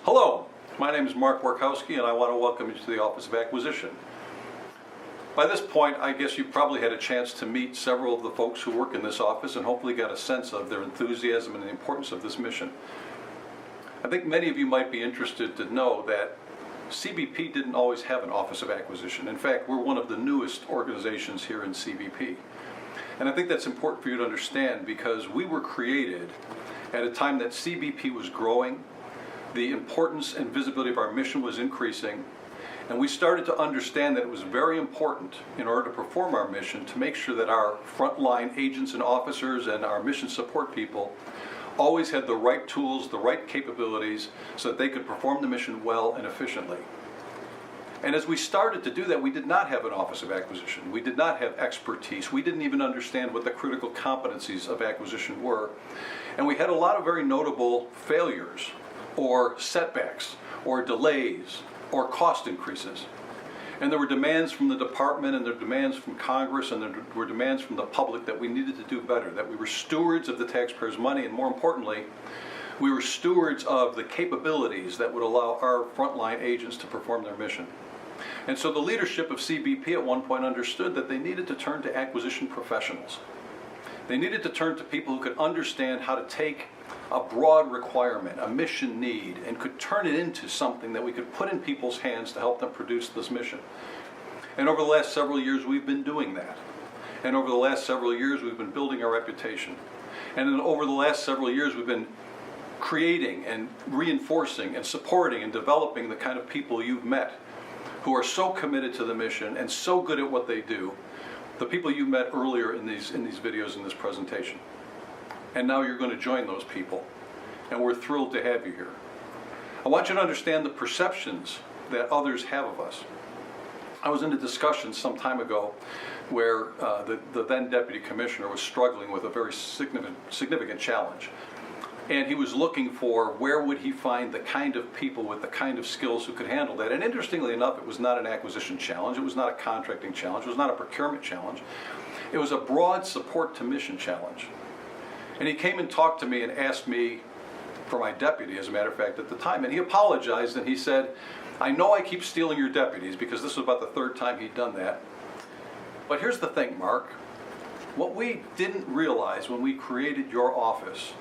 Hello, my name is Mark Warkowski and I want to welcome you to the Office of Acquisition. By this point, I guess you probably had a chance to meet several of the folks who work in this office and hopefully got a sense of their enthusiasm and the importance of this mission. I think many of you might be interested to know that CBP didn't always have an Office of Acquisition. In fact, we're one of the newest organizations here in CBP. And I think that's important for you to understand because we were created at a time that CBP was growing, the importance and visibility of our mission was increasing, and we started to understand that it was very important in order to perform our mission to make sure that our frontline agents and officers and our mission support people always had the right tools, the right capabilities, so that they could perform the mission well and efficiently. And as we started to do that, we did not have an Office of Acquisition. We did not have expertise. We didn't even understand what the critical competencies of acquisition were. And we had a lot of very notable failures, or setbacks, or delays, or cost increases. And there were demands from the department, and there were demands from Congress, and there were demands from the public that we needed to do better, that we were stewards of the taxpayers' money, and more importantly, we were stewards of the capabilities that would allow our frontline agents to perform their mission. And so the leadership of CBP at one point understood that they needed to turn to acquisition professionals. They needed to turn to people who could understand how to take a broad requirement, a mission need, and could turn it into something that we could put in people's hands to help them produce this mission. And over the last several years, we've been doing that. And over the last several years, we've been building our reputation. And then over the last several years, we've been creating and reinforcing and supporting and developing the kind of people you've met who are so committed to the mission and so good at what they do, the people you met earlier in these videos in this presentation. And now you're going to join those people, and we're thrilled to have you here. I want you to understand the perceptions that others have of us. I was in a discussion some time ago where the then Deputy Commissioner was struggling with a very significant challenge. And he was looking for where would he find the kind of people with the kind of skills who could handle that. And interestingly enough, it was not an acquisition challenge, it was not a contracting challenge, it was not a procurement challenge. It was a broad support to mission challenge. And he came and talked to me and asked me for my deputy, as a matter of fact, at the time. And he apologized and he said, I know I keep stealing your deputies, because this was about the third time he'd done that. But here's the thing, Mark. What we didn't realize when we created your office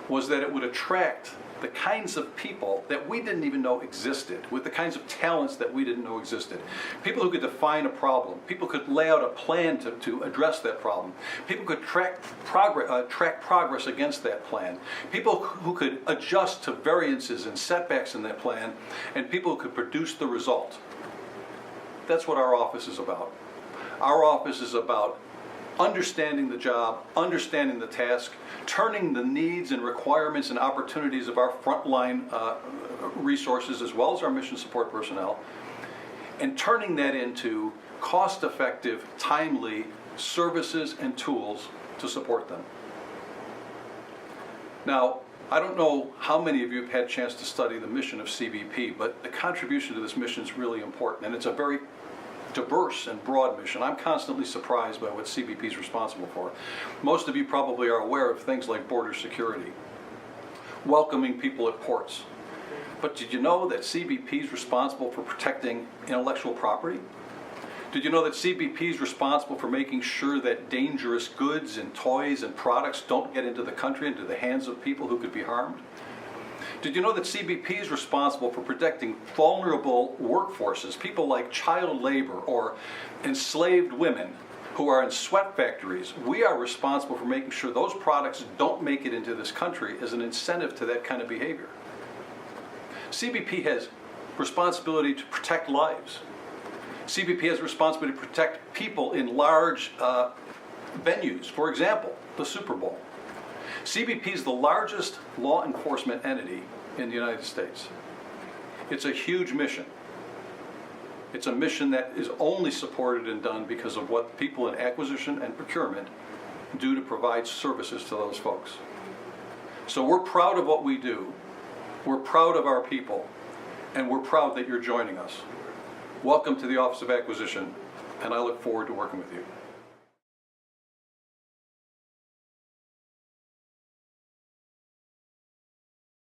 was that it would attract the kinds of people that we didn't even know existed, with the kinds of talents that we didn't know existed. People who could define a problem. People could lay out a plan to address that problem. People could track progress against that plan. People who could adjust to variances and setbacks in that plan, and people who could produce the result. That's what our office is about. Our office is about understanding the job, understanding the task, turning the needs and requirements and opportunities of our frontline resources as well as our mission support personnel, and turning that into cost-effective, timely services and tools to support them. Now, I don't know how many of you have had a chance to study the mission of CBP, but the contribution to this mission is really important, and it's a very diverse and broad mission. I'm constantly surprised by what CBP is responsible for. Most of you probably are aware of things like border security, welcoming people at ports. But did you know that CBP is responsible for protecting intellectual property? Did you know that CBP is responsible for making sure that dangerous goods and toys and products don't get into the country, into the hands of people who could be harmed? Did you know that CBP is responsible for protecting vulnerable workforces, people like child labor or enslaved women who are in sweat factories? We are responsible for making sure those products don't make it into this country as an incentive to that kind of behavior. CBP has responsibility to protect lives. CBP has responsibility to protect people in large venues, for example, the Super Bowl. CBP is the largest law enforcement entity in the United States. It's a huge mission. It's a mission that is only supported and done because of what people in acquisition and procurement do to provide services to those folks. So we're proud of what we do. We're proud of our people, and we're proud that you're joining us. Welcome to the Office of Acquisition, and I look forward to working with you.